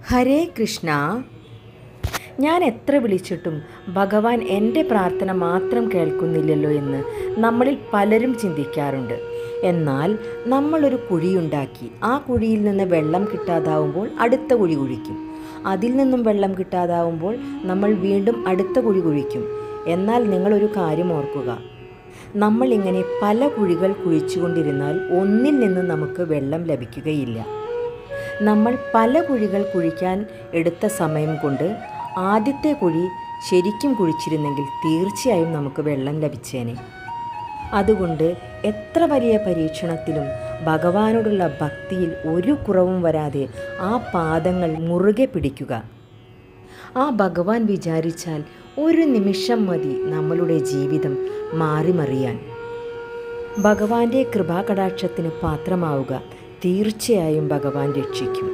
ഹരേ കൃഷ്ണ. ഞാൻ എത്ര വിളിച്ചിട്ടും ഭഗവാൻ എൻ്റെ പ്രാർത്ഥന മാത്രം കേൾക്കുന്നില്ലല്ലോ എന്ന് നമ്മളിൽ പലരും ചിന്തിക്കാറുണ്ട്. എന്നാൽ നമ്മളൊരു കുഴിയുണ്ടാക്കി ആ കുഴിയിൽ നിന്ന് വെള്ളം കിട്ടാതാവുമ്പോൾ അടുത്ത കുഴി കുഴിക്കും. അതിൽ നിന്നും വെള്ളം കിട്ടാതാവുമ്പോൾ നമ്മൾ വീണ്ടും അടുത്ത കുഴി കുഴിക്കും. എന്നാൽ നിങ്ങളൊരു കാര്യം ഓർക്കുക, നമ്മളിങ്ങനെ പല കുഴികൾ കുഴിച്ചുകൊണ്ടിരുന്നാൽ ഒന്നിൽ നിന്ന് നമുക്ക് വെള്ളം ലഭിക്കുകയില്ല. നമ്മൾ പല കുഴികൾ കുഴിക്കാൻ എടുത്ത സമയം കൊണ്ട് ആദ്യത്തെ കുഴി ശരിക്കും കുഴിച്ചിരുന്നെങ്കിൽ തീർച്ചയായും നമുക്ക് വെള്ളം ലഭിച്ചേനെ. അതുകൊണ്ട് എത്ര വലിയ പരീക്ഷണത്തിലും ഭഗവാനോടുള്ള ഭക്തിയിൽ ഒരു കുറവും വരാതെ ആ പാദങ്ങൾ മുറുകെ പിടിക്കുക. ആ ഭഗവാൻ വിചാരിച്ചാൽ ഒരു നിമിഷം മതി നമ്മളുടെ ജീവിതം മാറിമറിയാൻ. ഭഗവാന്റെ കൃപാകടാക്ഷത്തിന് പാത്രമാവുക. തീർച്ചയായും ഭഗവാൻ രക്ഷിക്കും.